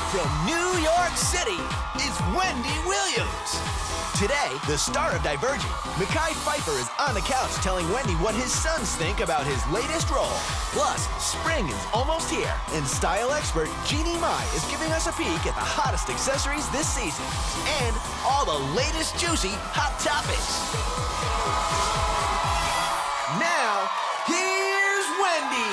From New York City is Wendy Williams. Today, the star of Divergent, Mekhi Phifer is on the couch telling Wendy what his sons think about his latest role. Plus, spring is almost here, and style expert Jeannie is giving us a peek at the hottest accessories this season and all the latest juicy hot topics. Now, here's Wendy.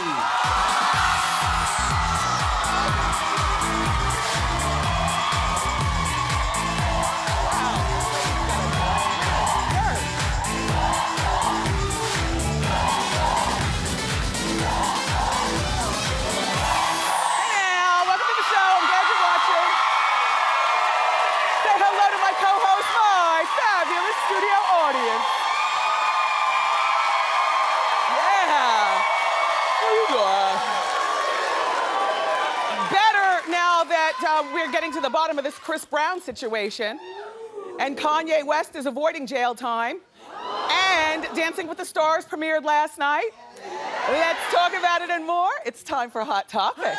Studio audience. Yeah. Better now that we're getting to the bottom of this Chris Brown situation and Kanye West is avoiding jail time and Dancing with the Stars premiered last night. Let's talk about it and more. It's time for Hot Topics.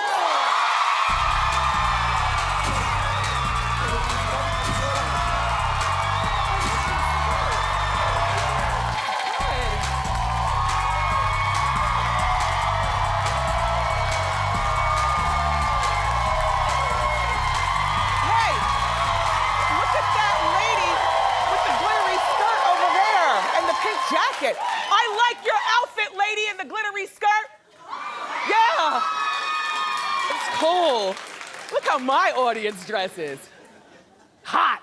Jacket. I like your outfit, lady, in the glittery skirt. Yeah. It's cool. Look how my audience dresses. Hot.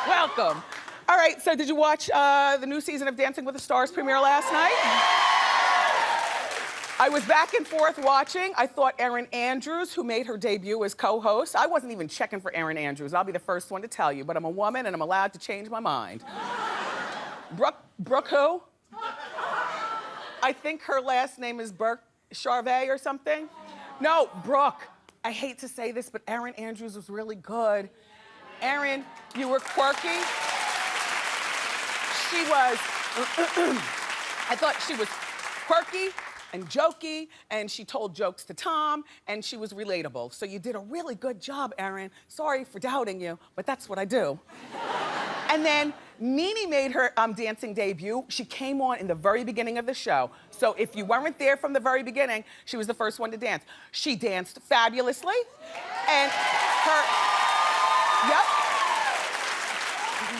Welcome. All right, so did you watch the new season of Dancing with the Stars premiere last night? I was back and forth watching. I thought Erin Andrews, who made her debut as co-host, I wasn't even checking for Erin Andrews. I'll be the first one to tell you, but I'm a woman and I'm allowed to change my mind. Brooke who? I think her last name is Burke Charvet or something. No, Brooke. I hate to say this, but Erin Andrews was really good. Erin, you were quirky. She was, I thought she was quirky and jokey, and she told jokes to Tom, and she was relatable. So you did a really good job, Erin. Sorry for doubting you, but that's what I do. And then Nene made her dancing debut. She came on in the very beginning of the show. So if you weren't there from the very beginning, she was the first one to dance. She danced fabulously. And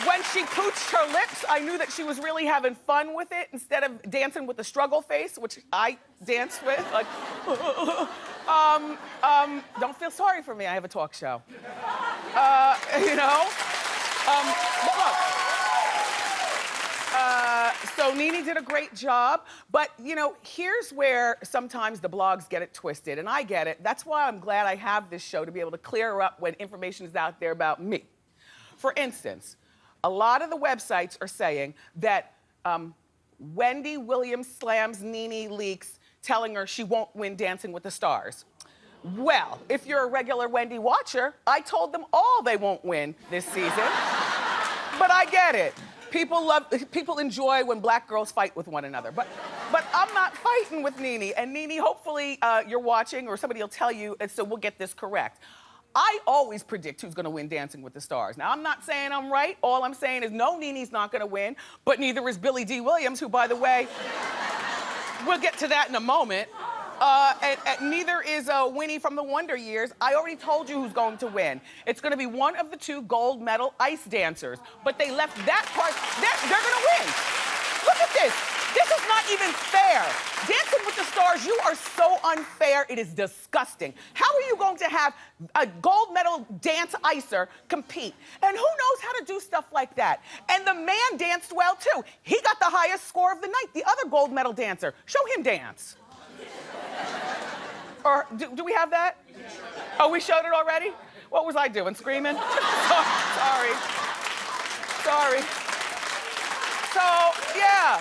when she pooched her lips, I knew that she was really having fun with it instead of dancing with the struggle face, which I dance with. Like, don't feel sorry for me, I have a talk show. You know? So Nene did a great job, but you know, here's where sometimes the blogs get it twisted, and I get it. That's why I'm glad I have this show to be able to clear up when information is out there about me. For instance, a lot of the websites are saying that Wendy Williams slams Nene leaks, telling her she won't win Dancing with the Stars. Well, if you're a regular Wendy watcher, I told them all they won't win this season. But I get it. People enjoy when black girls fight with one another. But I'm not fighting with Nene. And Nene, hopefully you're watching or somebody will tell you, and so we'll get this correct. I always predict who's gonna win Dancing with the Stars. Now, I'm not saying I'm right. All I'm saying is no, Nene's not gonna win, but neither is Billy D. Williams, who, by the way, we'll get to that in a moment. And neither is Winnie from the Wonder Years. I already told you who's going to win. It's gonna be one of the two gold medal ice dancers, but they left that part, they're gonna win. Look at this. This is not even fair. Dancing with the Stars, you are so unfair, it is disgusting. How are you going to have a gold medal dance icer compete? And who knows how to do stuff like that? And the man danced well too. He got the highest score of the night, the other gold medal dancer. Show him dance. Or do we have that? Oh, we showed it already? What was I doing, screaming? Sorry. So, yeah.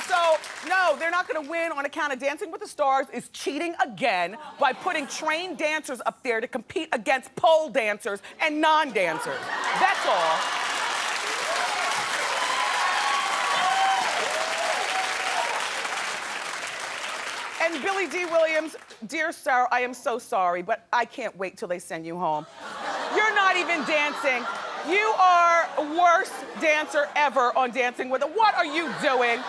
So, no, they're not gonna win on account of Dancing with the Stars is cheating again by putting trained dancers up there to compete against pole dancers and non-dancers. That's all. And Billy D. Williams, dear sir, I am so sorry, but I can't wait till they send you home. You're not even dancing. You are worst dancer ever on Dancing with the. What are you doing?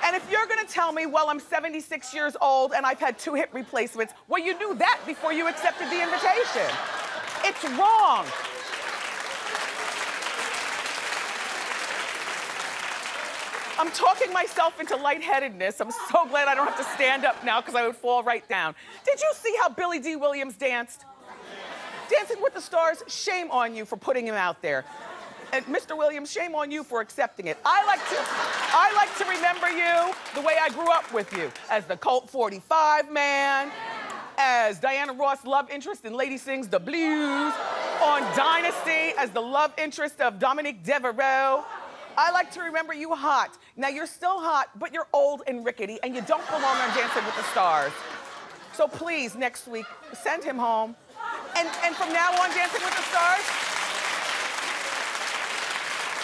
And if you're gonna tell me, well, I'm 76 years old and I've had 2 hip replacements, well, you knew that before you accepted the invitation. It's wrong. I'm talking myself into lightheadedness. I'm so glad I don't have to stand up now because I would fall right down. Did you see how Billy D. Williams danced? Dancing with the Stars, shame on you for putting him out there. And Mr. Williams, shame on you for accepting it. I like to remember you the way I grew up with you, as the Colt 45 man, as Diana Ross' love interest in Lady Sings the Blues, on Dynasty as the love interest of Dominique Devereaux. I like to remember you hot. Now you're still hot, but you're old and rickety, and you don't belong on Dancing with the Stars. So please, next week, send him home. And from now on, Dancing with the Stars.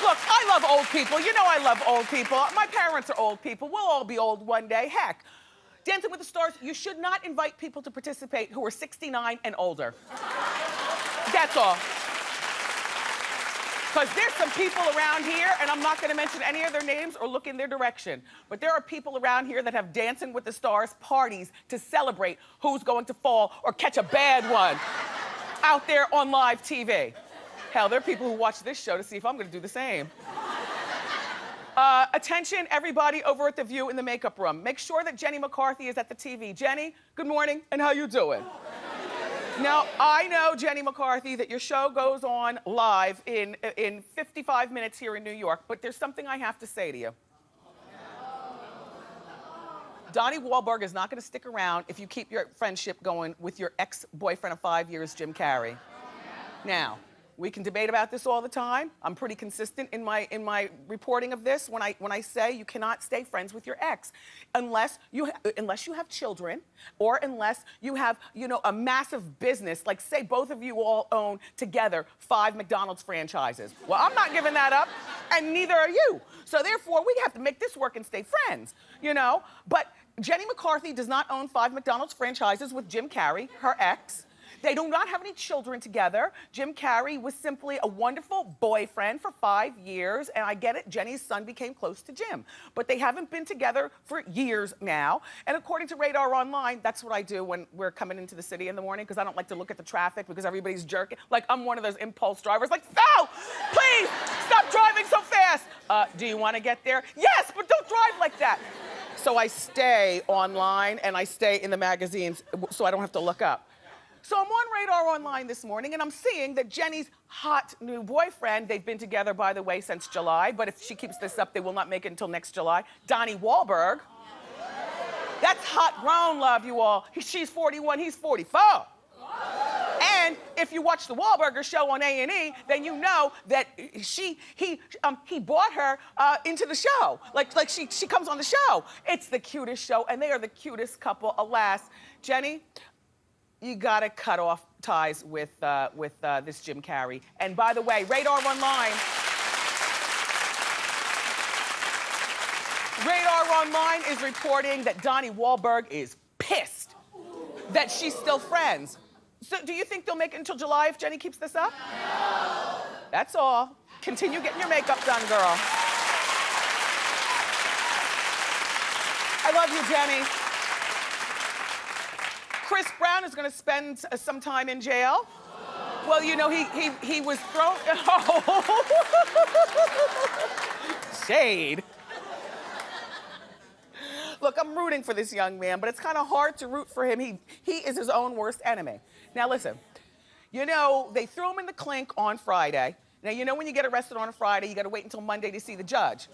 Look, I love old people. You know I love old people. My parents are old people. We'll all be old one day. Heck, Dancing with the Stars, you should not invite people to participate who are 69 and older. That's all. Because there's some people around here, and I'm not gonna mention any of their names or look in their direction, but there are people around here that have Dancing with the Stars parties to celebrate who's going to fall or catch a bad one out there on live TV. Hell, there are people who watch this show to see if I'm gonna do the same. Attention, everybody over at The View in the makeup room. Make sure that Jenny McCarthy is at the TV. Jenny, good morning, and how you doing? Now, I know, Jenny McCarthy, that your show goes on live in 55 minutes here in New York, but there's something I have to say to you. Donnie Wahlberg is not gonna stick around if you keep your friendship going with your ex-boyfriend of 5 years, Jim Carrey. Now, we can debate about this all the time. I'm pretty consistent in my reporting of this when I say you cannot stay friends with your ex unless you have children or unless you have, you know, a massive business, like say both of you all own together 5 McDonald's franchises. Well, I'm not giving that up, and neither are you. So therefore, we have to make this work and stay friends, you know? But Jenny McCarthy does not own 5 McDonald's franchises with Jim Carrey, her ex. They do not have any children together. Jim Carrey was simply a wonderful boyfriend for 5 years, and I get it, Jenny's son became close to Jim. But they haven't been together for years now. And according to Radar Online, that's what I do when we're coming into the city in the morning, because I don't like to look at the traffic because everybody's jerking. Like, I'm one of those impulse drivers, like, no, please, stop driving so fast. Do you want to get there? Yes, but don't drive like that. So I stay online and I stay in the magazines so I don't have to look up. So I'm on Radar Online this morning, and I'm seeing that Jenny's hot new boyfriend, they've been together, by the way, since July, but if she keeps this up, they will not make it until next July, Donnie Wahlberg. That's hot grown, love, you all. She's 41, he's 44. And if you watch the Wahlburger show on A&E, then you know that he brought her into the show. Like she comes on the show. It's the cutest show, and they are the cutest couple, alas. Jenny, you gotta cut off ties with this Jim Carrey. And by the way, Radar Online is reporting that Donnie Wahlberg is pissed that she's still friends. So do you think they'll make it until July if Jenny keeps this up? No. That's all. Continue getting your makeup done, girl. I love you, Jenny. Chris Brown is going to spend some time in jail. Well, you know, he was thrown. Shade. Look, I'm rooting for this young man, but it's kind of hard to root for him. He is his own worst enemy. Now listen, you know, they threw him in the clink on Friday. Now, you know when you get arrested on a Friday, you got to wait until Monday to see the judge.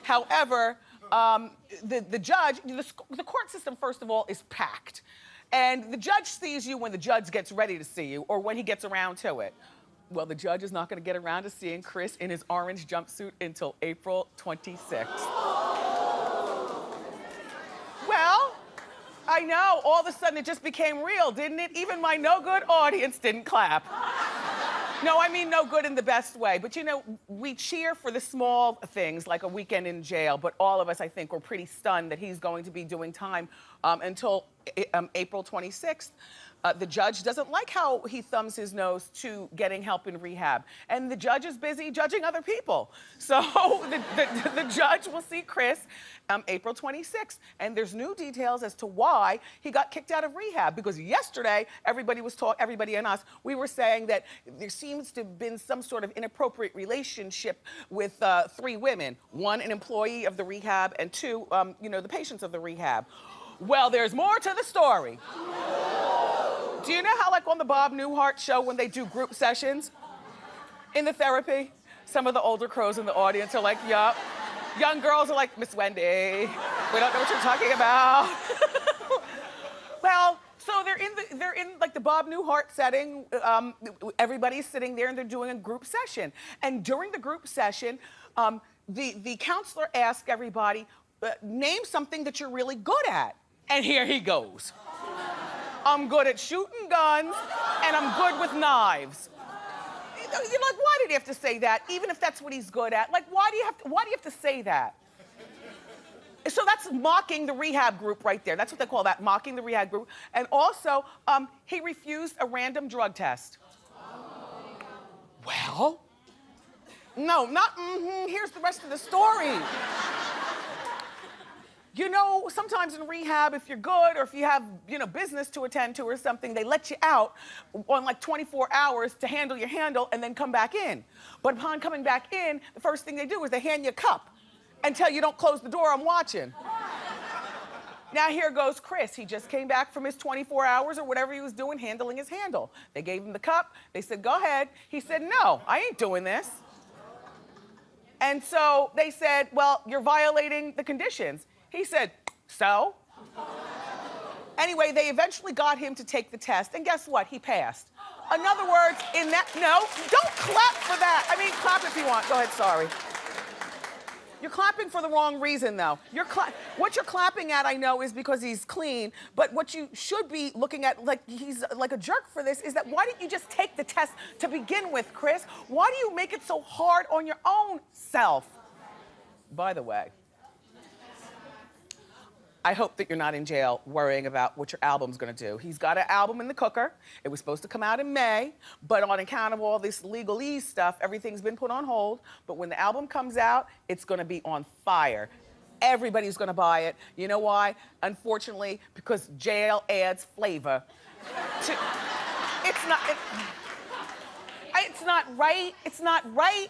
However, the judge, the court system, first of all, is packed. And the judge sees you when the judge gets ready to see you or when he gets around to it. Well, the judge is not going to get around to seeing Chris in his orange jumpsuit until April 26th. Well, I know, all of a sudden it just became real, didn't it? Even my no-good audience didn't clap. No, I mean no good in the best way. But you know, we cheer for the small things like a weekend in jail, but all of us, I think, were pretty stunned that he's going to be doing time until April 26th. The judge doesn't like how he thumbs his nose to getting help in rehab. And the judge is busy judging other people. So the judge will see Chris April 26th. And there's new details as to why he got kicked out of rehab. Because yesterday, everybody and us, we were saying that there seems to have been some sort of inappropriate relationship with 3 women. 1, an employee of the rehab, and 2, the patients of the rehab. Well, there's more to the story. Do you know how, like, on the Bob Newhart show, when they do group sessions in the therapy, some of the older crows in the audience are like, yup. Young girls are like, Miss Wendy, we don't know what you're talking about. Well, so they're in like the Bob Newhart setting. Everybody's sitting there and they're doing a group session. And during the group session, the counselor asked everybody, name something that you're really good at. And here he goes. I'm good at shooting guns, and I'm good with knives. You're like, why did he have to say that? Even if that's what he's good at, like, why do you have to say that? So that's mocking the rehab group right there. That's what they call that, mocking the rehab group. And also, he refused a random drug test. Well, no, not here's the rest of the story. You know, sometimes in rehab, if you're good or if you have, business to attend to or something, they let you out on like 24 hours to handle your handle and then come back in. But upon coming back in, the first thing they do is they hand you a cup and tell you, don't close the door, I'm watching. Now here goes Chris. He just came back from his 24 hours or whatever he was doing, handling his handle. They gave him the cup. They said, go ahead. He said, no, I ain't doing this. And so they said, well, you're violating the conditions. He said, so? Anyway, they eventually got him to take the test, and guess what? He passed. In other words, no, don't clap for that. I mean, clap if you want. Go ahead, sorry. You're clapping for the wrong reason, though. What you're clapping at, I know, is because he's clean, but what you should be looking at, like he's like a jerk for this, is that why didn't you just take the test to begin with, Chris? Why do you make it so hard on your own self? By the way, I hope that you're not in jail worrying about what your album's gonna do. He's got an album in the cooker. It was supposed to come out in May, but on account of all this legalese stuff, everything's been put on hold. But when the album comes out, it's gonna be on fire. Everybody's gonna buy it. You know why? Unfortunately, because jail adds flavor. It's not right.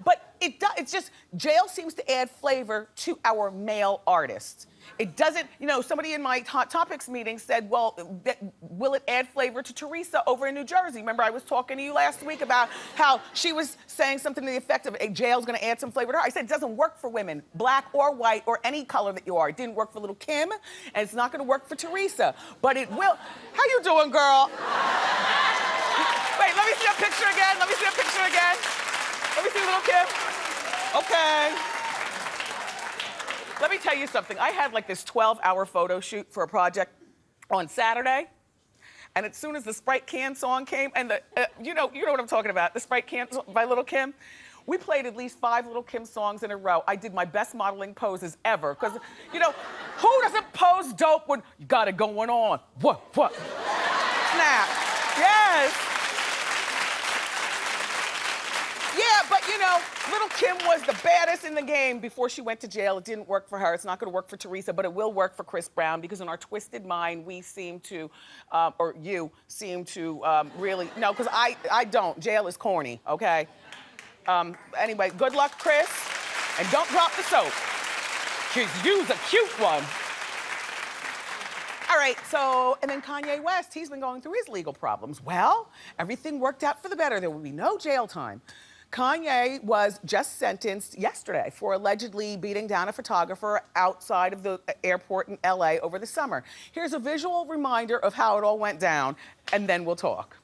But it's just, jail seems to add flavor to our male artists. It doesn't, somebody in my Hot Topics meeting said, well, will it add flavor to Teresa over in New Jersey? Remember, I was talking to you last week about how she was saying something to the effect of, jail's gonna add some flavor to her. I said, it doesn't work for women, black or white or any color that you are. It didn't work for little Kim, and it's not gonna work for Teresa, but it will. How you doing, girl? Wait, let me see a picture again. Let me see little Kim. Okay. Let me tell you something. I had like this 12-hour photo shoot for a project on Saturday. And as soon as the Sprite Can song came, and you know what I'm talking about, the Sprite Can by Little Kim, we played at least 5 Little Kim songs in a row. I did my best modeling poses ever. Because, who doesn't pose dope when you got it going on? What? Snap. Yes. Yeah, but Little Kim was the baddest in the game before she went to jail. It didn't work for her. It's not gonna work for Teresa, but it will work for Chris Brown because in our twisted mind, we seem to, or you seem to really, no, because I don't. Jail is corny, okay? Anyway, good luck, Chris, and don't drop the soap. Cause you's a cute one. All right, so, and then Kanye West, he's been going through his legal problems. Well, everything worked out for the better. There will be no jail time. Kanye was just sentenced yesterday for allegedly beating down a photographer outside of the airport in LA over the summer. Here's a visual reminder of how it all went down, and then we'll talk.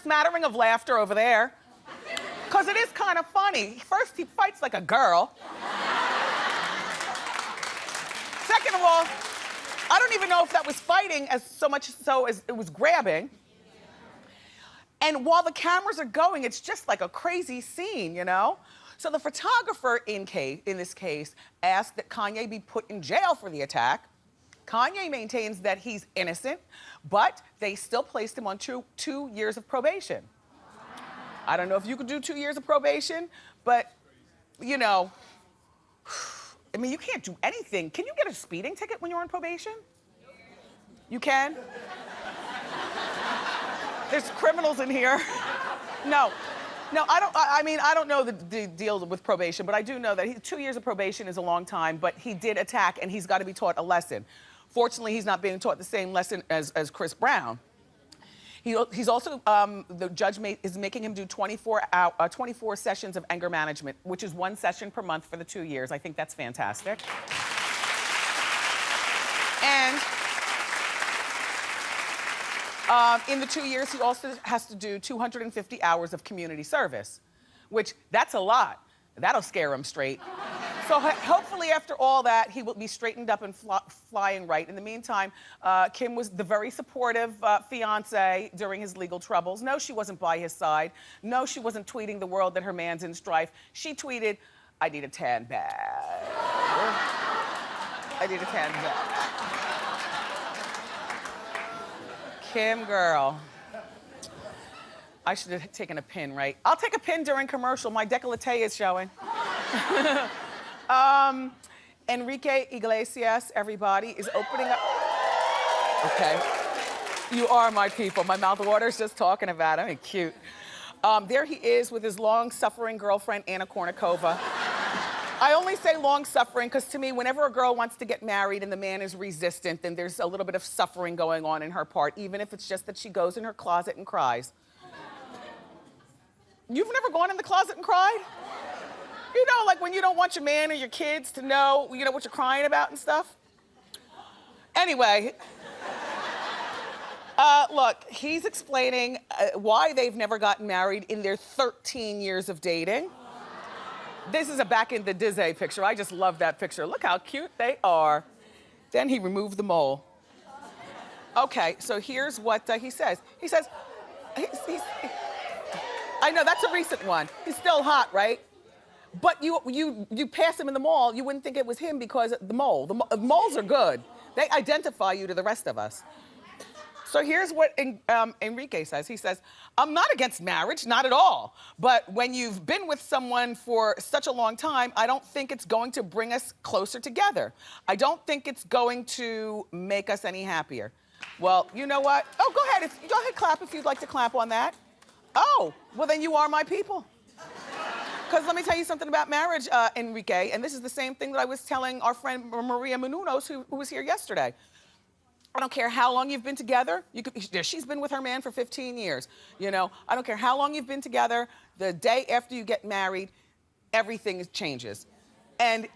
smattering of laughter over there. Because it is kind of funny. First, he fights like a girl. Second of all, I don't even know if that was fighting as so much so as it was grabbing. And while the cameras are going, it's just like a crazy scene, you know? So the photographer in this case asked that Kanye be put in jail for the attack. Kanye maintains that he's innocent, but they still placed him on two years of probation. I don't know if you could do 2 years of probation, but, you know, I mean, you can't do anything. Can you get a speeding ticket when you're on probation? You can? There's criminals in here. No, I don't know the deal with probation, but I do know that 2 years of probation is a long time, but he did attack and he's got to be taught a lesson. Fortunately, he's not being taught the same lesson as Chris Brown. He's also, the judge is making him do 24 sessions of anger management, which is 1 session per month for the 2 years. I think that's fantastic. And in the 2 years, he also has to do 250 hours of community service, which that's a lot. That'll scare him straight. So hopefully after all that, he will be straightened up and flying right. In the meantime, Kim was the very supportive fiance during his legal troubles. No, she wasn't by his side. No, she wasn't tweeting the world that her man's in strife. She tweeted, I need a tan bag. I need a tan bag. Kim, girl. I should have taken a pin, right? I'll take a pin during commercial. My décolleté is showing. Enrique Iglesias, everybody, is opening up. Okay. You are my people. My mouth waters just talking about him. Cute. There he is with his long-suffering girlfriend, Anna Kournikova. I only say long-suffering because to me, whenever a girl wants to get married and the man is resistant, then there's a little bit of suffering going on in her part, even if it's just that she goes in her closet and cries. You've never gone in the closet and cried? You know, like when you don't want your man or your kids to know, you know, what you're crying about and stuff? Anyway, look, he's explaining why they've never gotten married in their 13 years of dating. This is a back in the Disney picture. I just love that picture. Look how cute they are. Then he removed the mole. Okay, so here's what he says. He says, I know, that's a recent one. He's still hot, right? But you pass him in the mall, you wouldn't think it was him because of the mole. The moles are good. They identify you to the rest of us. So here's what Enrique says. He says, I'm not against marriage, not at all. But when you've been with someone for such a long time, I don't think it's going to bring us closer together. I don't think it's going to make us any happier. Well, you know what? Oh, go ahead, clap if you'd like to clap on that. Oh, well then you are my people. Because let me tell you something about marriage, Enrique, and this is the same thing that I was telling our friend Maria Menounos, who was here yesterday. I don't care how long you've been together. She's been with her man for 15 years. You know, I don't care how long you've been together. The day after you get married, everything changes. And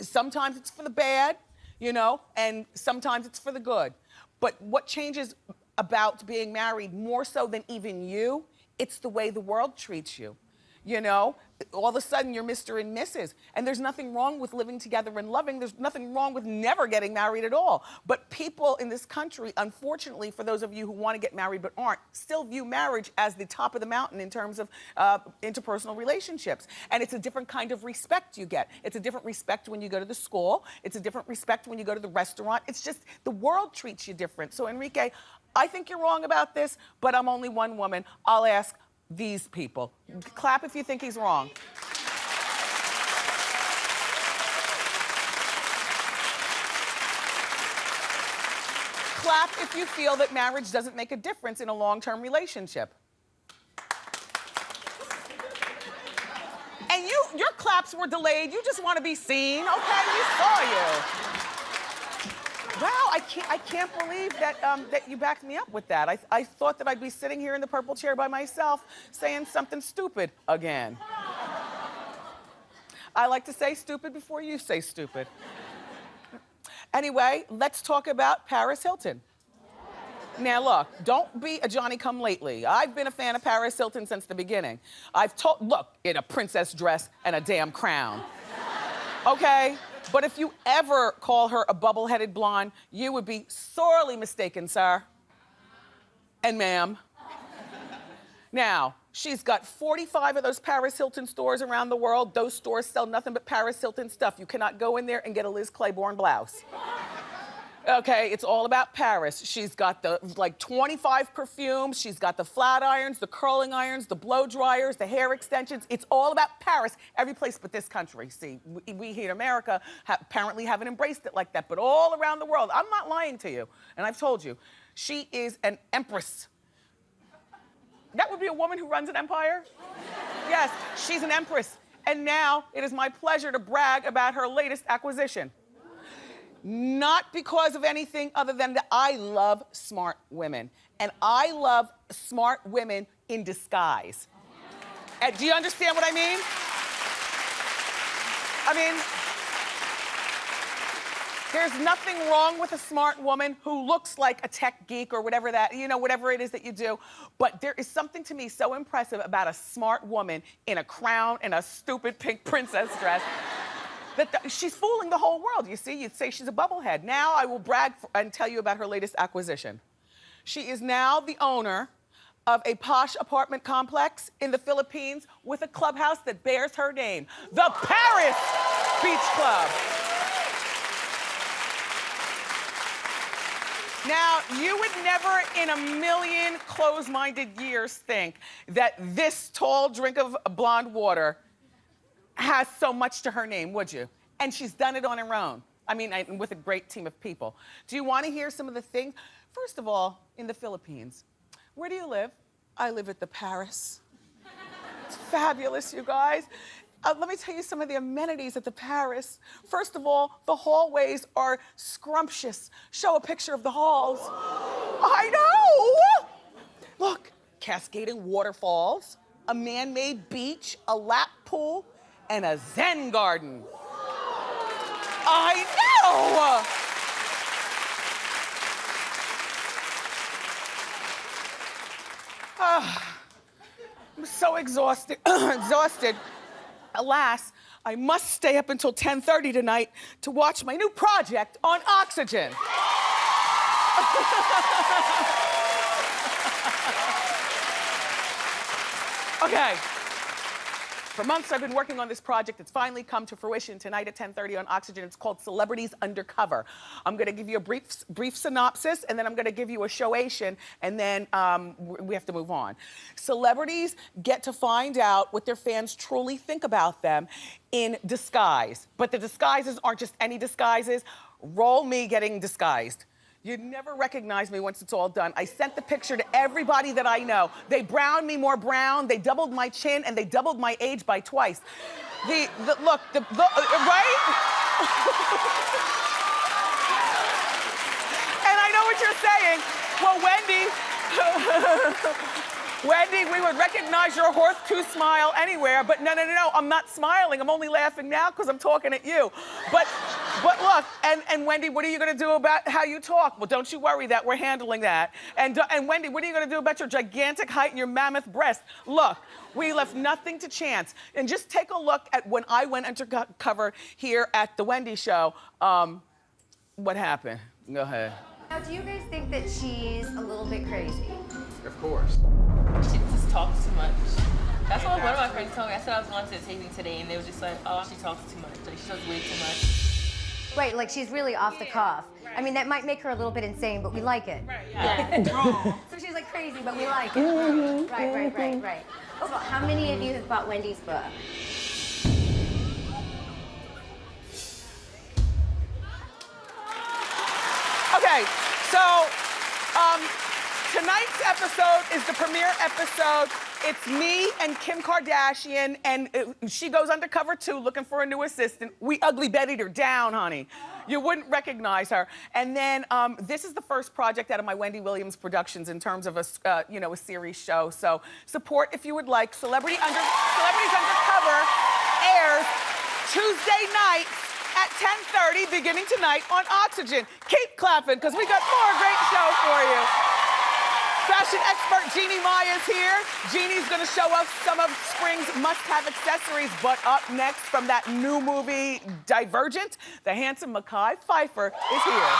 sometimes it's for the bad, you know, and sometimes it's for the good. But what changes about being married more so than even you, it's the way the world treats you. You know, all of a sudden you're Mr. and Mrs. And there's nothing wrong with living together and loving. There's nothing wrong with never getting married at all. But people in this country, unfortunately, for those of you who want to get married but aren't, still view marriage as the top of the mountain in terms of interpersonal relationships. And it's a different kind of respect you get. It's a different respect when you go to the school. It's a different respect when you go to the restaurant. It's just the world treats you different. So Enrique, I think you're wrong about this, but I'm only one woman. I'll ask these people. Clap if you think he's wrong. Clap if you feel that marriage doesn't make a difference in a long-term relationship. And your claps were delayed. You just want to be seen, okay? We saw you. Wow, I can't believe that that you backed me up with that. I thought that I'd be sitting here in the purple chair by myself saying something stupid again. I like to say stupid before you say stupid. Anyway, let's talk about Paris Hilton. Now look, don't be a Johnny-come-lately. I've been a fan of Paris Hilton since the beginning. Look, in a princess dress and a damn crown. Okay? But if you ever call her a bubble-headed blonde, you would be sorely mistaken, sir. And ma'am. Now, she's got 45 of those Paris Hilton stores around the world. Those stores sell nothing but Paris Hilton stuff. You cannot go in there and get a Liz Claiborne blouse. Okay, it's all about Paris. She's got the, like, 25 perfumes. She's got the flat irons, the curling irons, the blow dryers, the hair extensions. It's all about Paris, every place but this country. See, we here in America apparently haven't embraced it like that, but all around the world, I'm not lying to you, and I've told you, she is an empress. That would be a woman who runs an empire? Yes, she's an empress. And now it is my pleasure to brag about her latest acquisition. Not because of anything other than that I love smart women. And I love smart women in disguise. And do you understand what I mean? I mean, there's nothing wrong with a smart woman who looks like a tech geek or whatever that, you know, whatever it is that you do. But there is something to me so impressive about a smart woman in a crown and a stupid pink princess dress. She's fooling the whole world, you see? You'd say she's a bubblehead. Now I will brag and tell you about her latest acquisition. She is now the owner of a posh apartment complex in the Philippines with a clubhouse that bears her name, the Paris Beach Club. Now, you would never in a million closed-minded years think that this tall drink of blonde water has so much to her name, would you? And she's done it on her own. I mean, with a great team of people. Do you want to hear some of the things? First of all, in the Philippines, where do you live? I live at the Paris. It's fabulous, you guys. Let me tell you some of the amenities at the Paris. First of all, the hallways are scrumptious. Show a picture of the halls. I know! Look, cascading waterfalls, a man-made beach, a lap pool, and a Zen garden. I know! I'm so exhausted. exhausted. Alas, I must stay up until 10:30 tonight to watch my new project on Oxygen. Okay. For months, I've been working on this project. It's finally come to fruition tonight at 10:30 on Oxygen. It's called Celebrities Undercover. I'm gonna give you a brief synopsis, and then I'm gonna give you a showation, and then we have to move on. Celebrities get to find out what their fans truly think about them in disguise. But the disguises aren't just any disguises. Roll me getting disguised. You'd never recognize me once it's all done. I sent the picture to everybody that I know. They browned me more brown, they doubled my chin, and they doubled my age by twice. Right? And I know what you're saying. Well, Wendy, we would recognize your horse-tooth smile anywhere, but no, I'm not smiling. I'm only laughing now because I'm talking at you. But look, and Wendy, what are you gonna do about how you talk? Well, don't you worry that we're handling that. And Wendy, what are you gonna do about your gigantic height and your mammoth breast? Look, we left nothing to chance. And just take a look at when I went undercover here at the Wendy show. What happened? Go ahead. Now, do you guys think that she's a little bit crazy? Of course. She just talks too much. That's what one of my friends told me. I said I was going to the taping today, and they were just like, oh, she talks too much. Like, she talks way too much. Right, like she's really off the cuff. Right. I mean, that might make her a little bit insane, but we like it. Right, yeah. So she's like crazy, but we like it. Right. So how many of you have bought Wendy's book? Okay, so tonight's episode is the premiere episode. It's me and Kim Kardashian, and she goes undercover too, looking for a new assistant. We ugly Betty'd her down, honey. You wouldn't recognize her. And then this is the first project out of my Wendy Williams Productions in terms of a series show. So support if you would like. Celebrities Undercover airs Tuesday night at 10:30, beginning tonight on Oxygen. Keep clapping, because we got more great show for you. Fashion expert Jeannie is here. Jeannie's gonna show us some of spring's must-have accessories, but up next from that new movie, Divergent, the handsome Mekhi Phifer is here.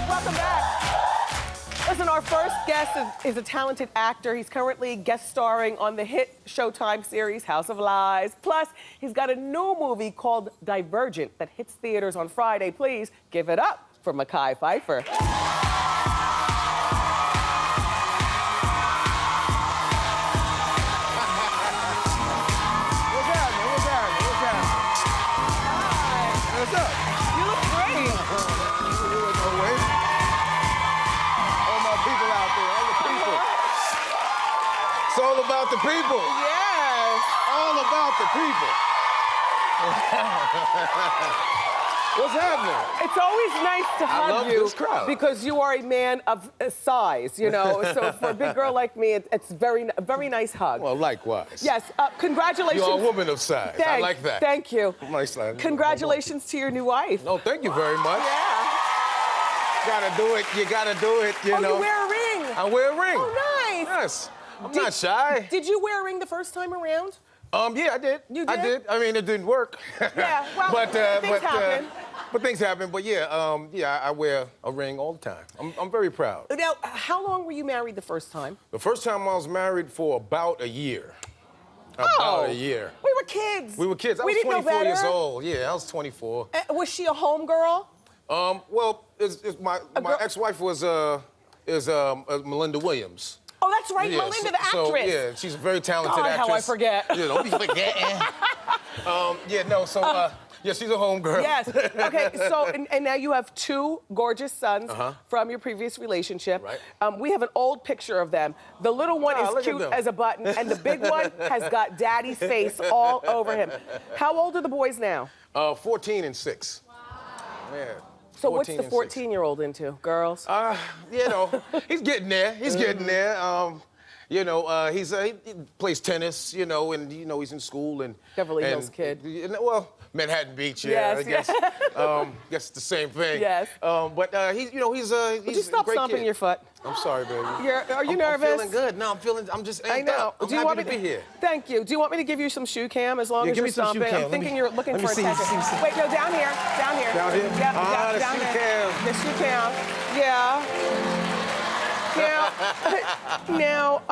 Welcome back. Listen, our first guest is a talented actor. He's currently guest starring on the hit Showtime series House of Lies. Plus, he's got a new movie called Divergent that hits theaters on Friday. Please give it up for Mekhi Phifer. What's up? You look great. All my people out there, all the people. It's all about the people. Yes. All about the people. What's happening? It's always nice to hug love you this crowd. because you are a man of size, you know. So for a big girl like me, it's a very nice hug. Well, likewise. Yes, congratulations. You're a woman of size. I like that. Thank you. Nice line. Congratulations to your new wife. No, thank you very much. Yeah. Gotta do it. You gotta do it. You know. You wear a ring. I wear a ring. Oh, nice. Yes. I'm not shy. Did you wear a ring the first time around? Yeah, I did. You I did? did. I mean, it didn't work. Yeah, well, things happen. But things happen. But yeah, I wear a ring all the time. I'm very proud. Now, how long were you married the first time? The first time I was married for about a year. About a year. We were kids. We were kids. I We was didn't know 24 years better. old. Yeah, I was 24. Was she a home girl? Well, my ex-wife was Melinda Williams. Oh, that's right, Yeah, Melinda, the actress. So, yeah, she's a very talented God, actress. how I forget. You know, don't be forgetting. Yeah, she's a home girl. Yes. Okay, so, and now you have two gorgeous sons from your previous relationship. Right. We have an old picture of them. The little one look is at cute them. as a button, and the big one has got daddy's face all over him. How old are the boys now? 14 and 6. Wow. Yeah. So what's the 14 and 6. 14-year-old into? Girls? You know, he's getting there. He's getting there. You know, he plays tennis, you know, and, you know, he's in school. And Beverly Hills kid. Well, Manhattan Beach, yeah, Yes, I guess. Guess it's the same thing. Yes. But he's Would you stop a great stomping kid. your foot? I'm sorry, baby. Are you nervous? I'm feeling good. No, I'm just I amped know. up. I'm happy to be here. Thank you. Do you want me to give you some shoe cam as long as give you're me some shoe stomping? cam. I'm thinking you're looking let me for see, attention. see. Wait, no, down here. Down here. Down here? Yep, The down shoe here. cam. The shoe cam. Yeah. Now,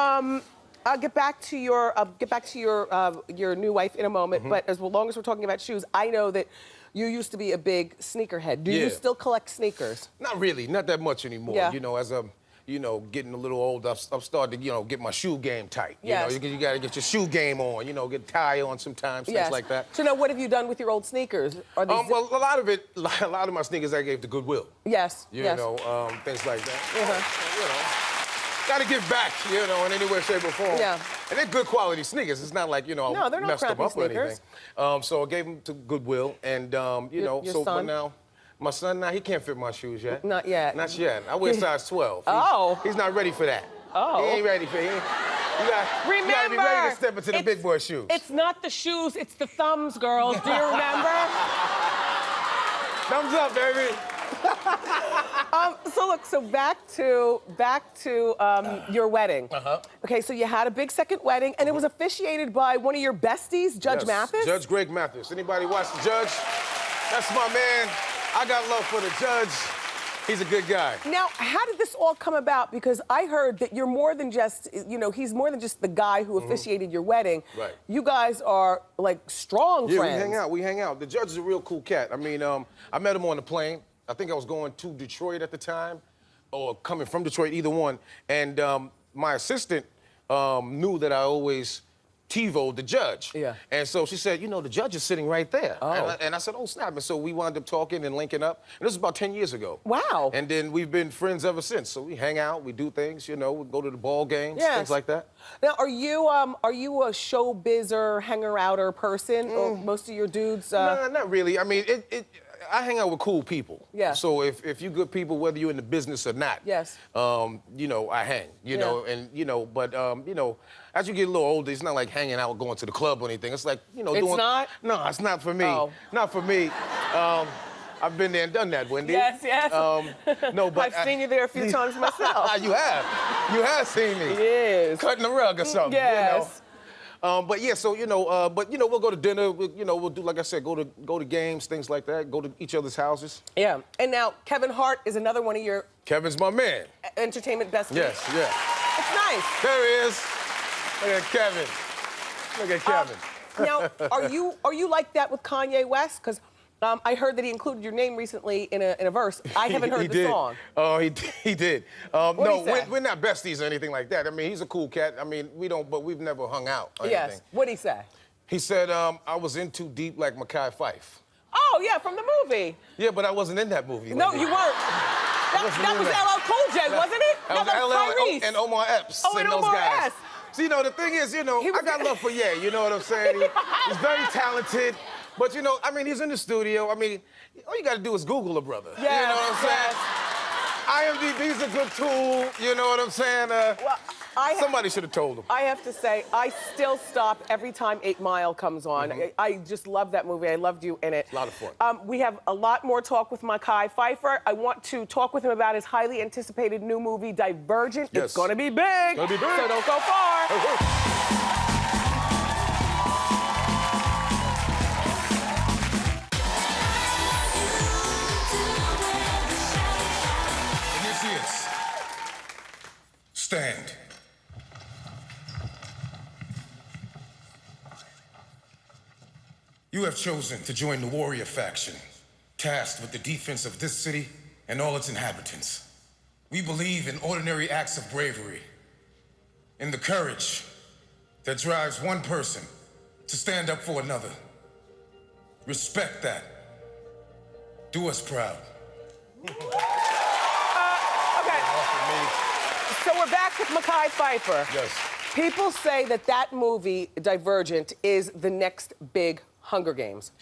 I'll get back to your new wife in a moment. But as long as we're talking about shoes, I know that you used to be a big sneakerhead. Do you still collect sneakers? Not really, not that much anymore. Yeah. You know, as I'm, you know, getting a little older, I've started to, you know, get my shoe game tight. Yes. You know, you got to get your shoe game on. You know, get a tie on sometimes, things like that. So now, what have you done with your old sneakers? Are these Well, a lot of my sneakers I gave to Goodwill. Yes. You yes. know, things like that. You know, got to give back, you know, in any way, shape, or form. Yeah. And they're good quality sneakers. It's not like, you know, No, they're not messed them crappy up or sneakers. anything. So I gave them to Goodwill, and you know, your so son? but now. My son, now he can't fit my shoes yet. Not yet. Not yet. I wear size 12. He's not ready for that. Oh. He ain't ready for it. You gotta be ready to step into the big boy shoes. It's not the shoes, it's the thumbs, girls. Do you remember? Thumbs up, baby. So back to your wedding. Okay, so you had a big second wedding, and it was officiated by one of your besties, Judge Mathis? Judge Greg Mathis. Anybody watch the Judge? That's my man. I got love for the Judge. He's a good guy. Now, how did this all come about? Because I heard that you're more than just, you know, he's more than just the guy who officiated your wedding. Right. You guys are, like, strong friends. Yeah, we hang out. The Judge is a real cool cat. I mean, I met him on the plane. I think I was going to Detroit at the time, or coming from Detroit, either one. And my assistant knew that I always TiVo'd the Judge. Yeah. And so she said, you know, the Judge is sitting right there. Oh. And I said, oh, snap. And so we wound up talking and linking up. And this was about 10 years ago. Wow. And then we've been friends ever since. So we hang out, we do things, you know, we go to the ball games, things like that. Now, are you a showbizer, hanger-outer person, or most of your dudes? No, not really. I mean, I hang out with cool people. Yeah. So if you good people, whether you're in the business or not, Yes. you know, I hang, you know, and, you know, but, you know, as you get a little older, it's not like hanging out, going to the club or anything. It's like, you know, It's doing... not? No, it's not for me. Oh. Not for me. I've been there and done that, Wendy. Yes, yes. No, but... I've seen you there a few times myself. You have. You have seen me. Yes. Cutting the rug or something. Yes. You know? But yeah, so, you know, we'll go to dinner. We'll do, like I said, go to games, things like that. Go to each other's houses. Yeah. And now Kevin Hart is another one of your Kevin's my man. entertainment besties. Yes, yeah. It's nice. There he is. Look at Kevin. Look at Kevin. Now, are you like that with Kanye West? Because I heard that he included your name recently in a verse. I haven't heard the song. Oh, he did. What'd he say? We're not besties or anything like that. I mean, he's a cool cat. I mean, but we've never hung out or Yes. anything. What'd he say? He said, I was in too deep like Mekhi Phifer. Oh, yeah, from the movie. Yeah, but I wasn't in that movie. No, Wendy. you weren't. That was LL Cool J, wasn't it? That was LL Tyrese. and Omar Epps Oh, and those Omar guys. Epps. So, you know, the thing is, you know, I got love for Ye, you know what I'm saying? He's very talented. But, you know, I mean, he's in the studio. I mean, all you got to do is Google a brother. Yes, you know what I'm saying? IMDb's a good tool, you know what I'm saying? Well, somebody should have told him. I have to say, I still stop every time 8 Mile comes on. I just love that movie. I loved you in it. A lot of fun. We have a lot more talk with Mekhi Phifer. I want to talk with him about his highly anticipated new movie, Divergent. Yes. It's gonna be big. Gonna be big. So don't go far. Iglesias, stand. You have chosen to join the warrior faction, tasked with the defense of this city and all its inhabitants. We believe in ordinary acts of bravery, in the courage that drives one person to stand up for another. Respect that. Do us proud. Okay. So we're back with Mekhi Phifer. Yes. People say that movie, Divergent, is the next big Hunger Games.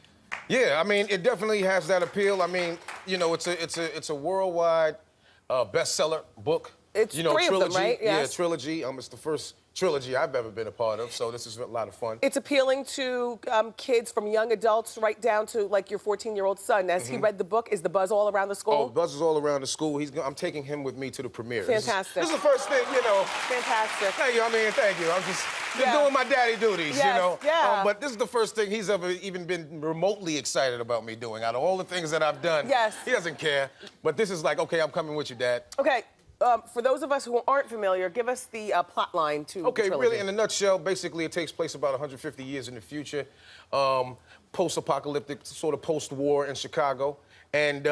Yeah, I mean, it definitely has that appeal. I mean, you know, it's a worldwide bestseller book. It's you know, 3 trilogy. of them, right? Yeah, Yes. trilogy. It's the first trilogy I've ever been a part of, so this is a lot of fun. It's appealing to kids from young adults right down to like your 14-year-old son. As he read the book, is the buzz all around the school? Oh, buzz is all around the school. I'm taking him with me to the premiere. Fantastic. This is the first thing, you know. Fantastic. Thank you. I mean, thank you. I'm just Yeah. doing my daddy duties, Yes, you know. yeah. But this is the first thing he's ever even been remotely excited about me doing. Out of all the things that I've done, Yes. he doesn't care. But this is like, okay, I'm coming with you, Dad. Okay, for those of us who aren't familiar, give us the plot line to Okay, the trilogy. really, in a nutshell, basically it takes place about 150 years in the future, post-apocalyptic, sort of post-war in Chicago. And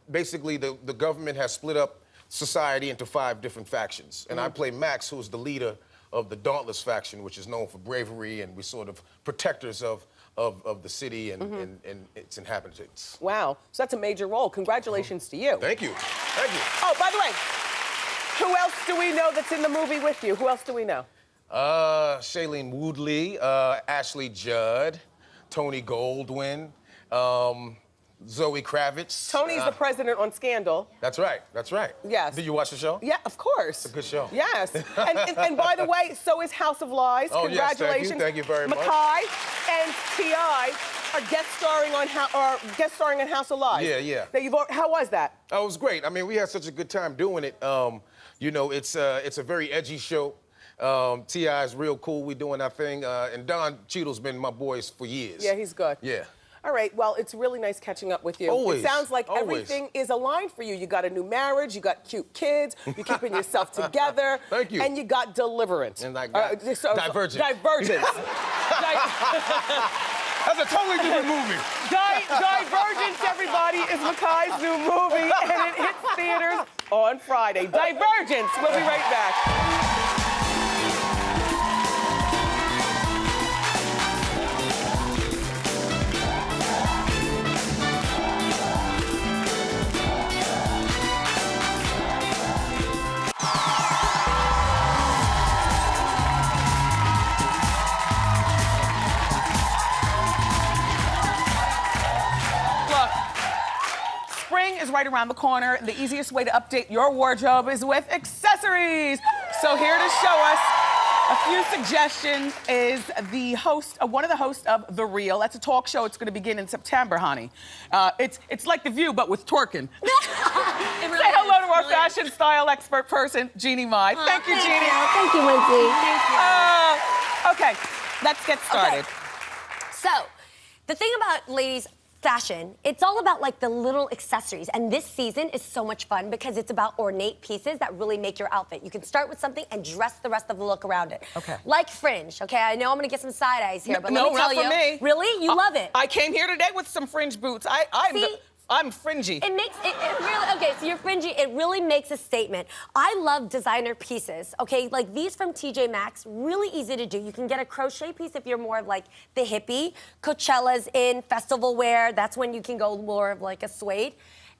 basically the government has split up society into 5 different factions. And I play Max, who's the leader of the Dauntless faction, which is known for bravery, and we're sort of protectors of the city and its inhabitants. Wow, so that's a major role. Congratulations to you. Thank you. Thank you. Oh, by the way, who else do we know that's in the movie with you? Who else do we know? Shailene Woodley, Ashley Judd, Tony Goldwyn, Zoe Kravitz. Tony's the president on Scandal. That's right, that's right. Yes. Did you watch the show? Yeah, of course. It's a good show. Yes. and by the way, so is House of Lies. Oh, yes, thank you. Congratulations. Thank you very much. Mekhi and T.I. are guest starring on House of Lies. Yeah, yeah. How was that? Oh, it was great. I mean, we had such a good time doing it. You know, it's a very edgy show. T.I. is real cool. We doing our thing. And Don Cheadle's been my boys for years. Yeah, he's good. Yeah. All right, well, it's really nice catching up with you. Always, It sounds like always. everything is aligned for you. You got a new marriage, you got cute kids, you're keeping yourself together. Thank you. And you got Deliverance. And I got Divergent. Divergence. That's a totally different movie. Divergence, everybody, is Mekhi's new movie, and it hits theaters on Friday. Divergence. We'll be right back. is right around the corner. The easiest way to update your wardrobe is with accessories. So here to show us a few suggestions is one of the hosts of The Real. That's a talk show. It's going to begin in September, honey. It's like The View, but with twerking. Really Say hello to our really fashion style expert person, Jeannie Mai. Thank you, Jeannie. Thank you, Wendy. Thank you. Okay, let's get started. Okay. So, the thing about ladies' fashion, it's all about like the little accessories. And this season is so much fun because it's about ornate pieces that really make your outfit. You can start with something and dress the rest of the look around it. Okay. Like fringe, okay? I know I'm gonna get some side eyes here, but let me tell you. No, not for me. Really? You love it? I came here today with some fringe boots. I'm fringy. It makes it really, okay, so you're fringy. It really makes a statement. I love designer pieces, okay? Like these from TJ Maxx, really easy to do. You can get a crochet piece if you're more of like the hippie. Coachella's in, festival wear, that's when you can go more of like a suede.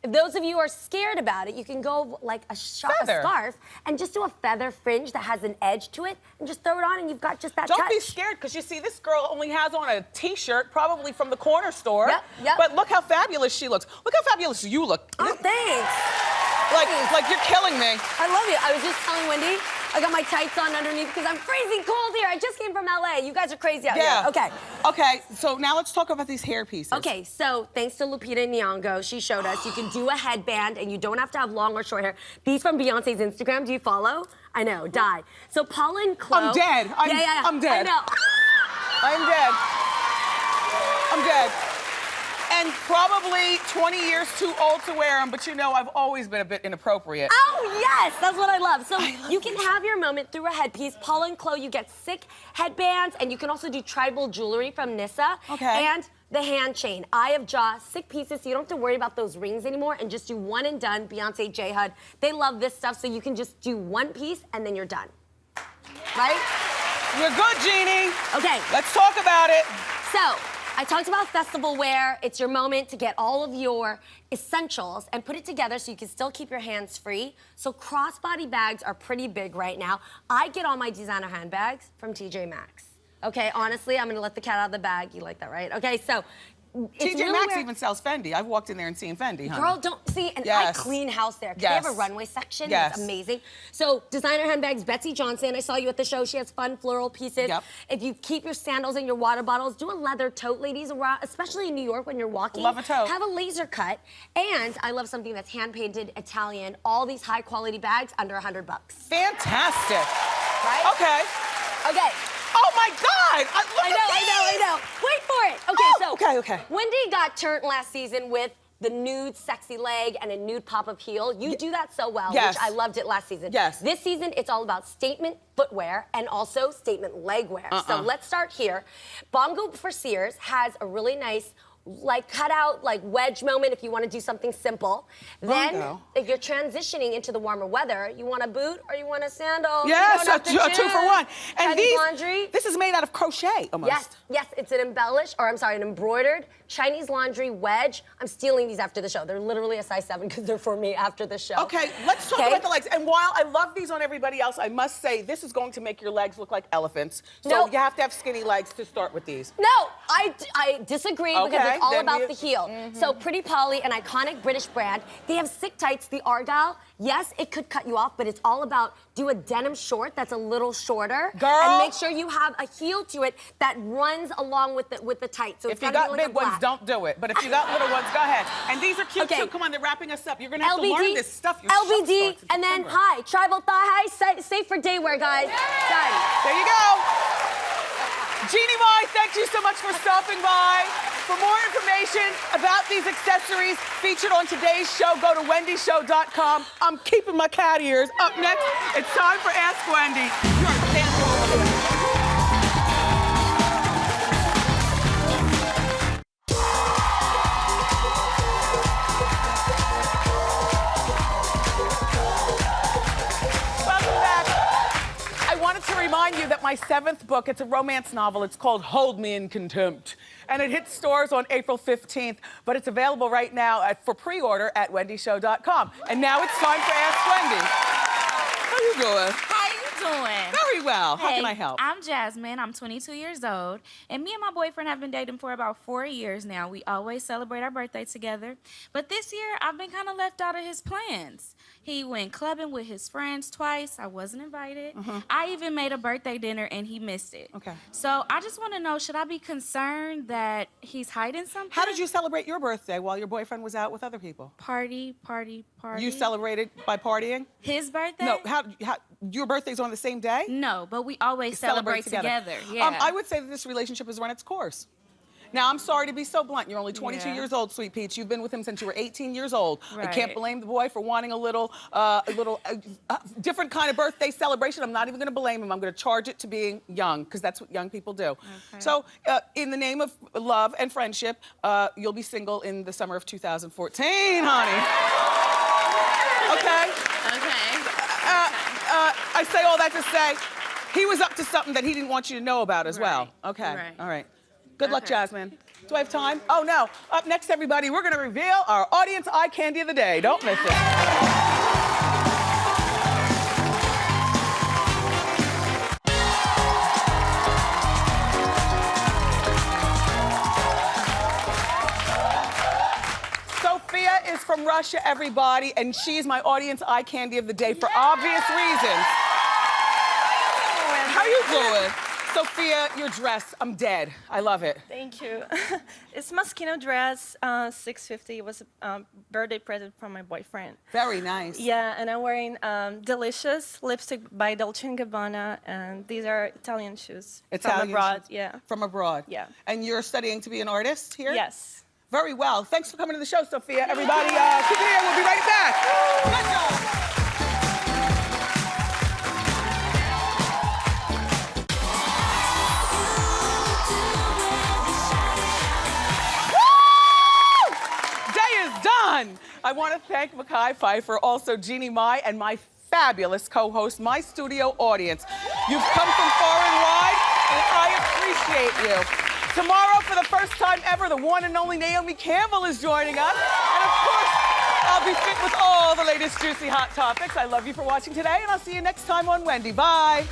If those of you are scared about it, you can go like a scarf and just do a feather fringe that has an edge to it and just throw it on and you've got just that touch. Don't be scared, because you see, this girl only has on a t-shirt, probably from the corner store. Yep. But look how fabulous she looks. Look how fabulous you look. Oh, thanks. Like you're killing me. I love you. I was just telling Wendy, I got my tights on underneath because I'm freezing cold here. I just came from LA. You guys are crazy out here. Okay. Okay, so now let's talk about these hair pieces. Okay, so thanks to Lupita Nyong'o, she showed us you can do a headband and you don't have to have long or short hair. These from Beyonce's Instagram. Do you follow? I know, die. So Paula and Chloe. I'm dead. I'm dead. I know. I'm dead. I'm dead. And probably 20 years too old to wear them, but you know I've always been a bit inappropriate. Oh, yes, that's what I love. So you can have your moment through a headpiece. Paula and Chloe, you get sick headbands, and you can also do tribal jewelry from Nissa. Okay. And the hand chain. Eye of Jaw, sick pieces, so you don't have to worry about those rings anymore, and just do one and done. Beyonce, J-Hud, they love this stuff, so you can just do one piece, and then you're done. Right? You're good, Jeannie. Okay. Let's talk about it. So, I talked about festival wear. It's your moment to get all of your essentials and put it together so you can still keep your hands free. So crossbody bags are pretty big right now. I get all my designer handbags from TJ Maxx. Okay, honestly, I'm gonna let the cat out of the bag. You like that, right? Okay, so TJ really Maxx even sells Fendi. I've walked in there and seen Fendi, honey. Girl, don't see, and Yes. I clean house there. 'Cause Yes. They have a runway section. Yes. It's amazing. So designer handbags, Betsy Johnson. I saw you at the show. She has fun floral pieces. Yep. If you keep your sandals and your water bottles, do a leather tote, ladies, around, especially in New York when you're walking. Love a tote. Have a laser cut. And I love something that's hand painted Italian. All these high quality bags under $100. Fantastic. Right? Okay. Okay. Oh my God! I know. Wait for it. Okay, okay. Wendy got turned last season with the nude sexy leg and a nude pop-up heel. You do that so well, Yes. which I loved it last season. Yes. This season, it's all about statement footwear and also statement leg wear. So let's start here. Bongo for Sears has a really nice like cutout, like wedge moment if you want to do something simple. Then, Bongo. if you're transitioning into the warmer weather, you want a boot or you want a sandal? Yes, You don't have to a 2 for choose. 1. And Chinese laundry. this is made out of crochet almost. Yes, it's an an embroidered Chinese laundry wedge. I'm stealing these after the show. They're literally a size 7 because they're for me after the show. Okay, let's talk about the legs. And while I love these on everybody else, I must say this is going to make your legs look like elephants. So No. you have to have skinny legs to start with these. No, I disagree because Okay, it's all then about you- the heel. So Pretty Polly, an iconic British brand, they have sick tights, the Argyle. Yes, it could cut you off, but it's all about do a denim short that's a little shorter. Girl. And make sure you have a heel to it that runs along with the tight. So If it's you gotta got be like big a ones, black. don't do it. But if you got little ones, go ahead. And these are cute Okay. too. Come on, they're wrapping us up. You're gonna have to learn this stuff. Your show LBD, starts in and then September. hi, tribal thigh high, safe for day wear, guys. Done. There you go. Jeannie Mai, thank you so much for stopping by. For more information about these accessories featured on today's show, go to wendyshow.com. I'm keeping my cat ears. Up next, it's time for Ask Wendy. You're a fan. Welcome back. I wanted to remind you that my 7th book, it's a romance novel. It's called Hold Me in Contempt. And it hits stores on April 15th, but it's available right now for pre-order at wendyshow.com. And now it's time for Ask Wendy. How you doing? How you doing? Very well. How Hey, can I help? I'm Jasmine. I'm 22 years old. And me and my boyfriend have been dating for about 4 years now. We always celebrate our birthday together. But this year, I've been kind of left out of his plans. He went clubbing with his friends twice. I wasn't invited. I even made a birthday dinner, and he missed it. Okay. So I just want to know, should I be concerned that he's hiding something? How did you celebrate your birthday while your boyfriend was out with other people? Party. You celebrated by partying? His birthday? No, how your birthday's on the same day? No, but we always celebrate together. Yeah. I would say that this relationship has run its course. Now, I'm sorry to be so blunt. You're only 22 Yeah. years old, Sweet Peach. You've been with him since you were 18 years old. I can't Right. blame the boy for wanting a little different kind of birthday celebration. I'm not even going to blame him. I'm going to charge it to being young, because that's what young people do. Okay. So, in the name of love and friendship, you'll be single in the summer of 2014, honey. Okay? Okay. I say all that to say, he was up to something that he didn't want you to know about as well. Right. Okay. Right. All right. Good luck, Okay. Jasmine. Do I have time? Oh, no. Up next, everybody, we're going to reveal our audience eye candy of the day. Don't miss it. Sophia is from Russia, everybody, and she's my audience eye candy of the day for obvious reasons. How you doing? Sophia, your dress, I'm dead. I love it. Thank you. It's Moschino dress, $650. It was a birthday present from my boyfriend. Very nice. Yeah, and I'm wearing Delicious lipstick by Dolce & Gabbana, and these are Italian shoes Italian from abroad. shoes. Yeah. From abroad. Yeah. And you're studying to be an artist here? Yes. Very well. Thanks for coming to the show, Sophia. Everybody, keep it here. We'll be right back. Good job. Done. I want to thank Mekhi Phifer, also Jeannie Mai, and my fabulous co-host, my studio audience. You've come from far and wide, and I appreciate you. Tomorrow, for the first time ever, the one and only Naomi Campbell is joining us. And of course, I'll be fit with all the latest juicy hot topics. I love you for watching today, and I'll see you next time on Wendy. Bye.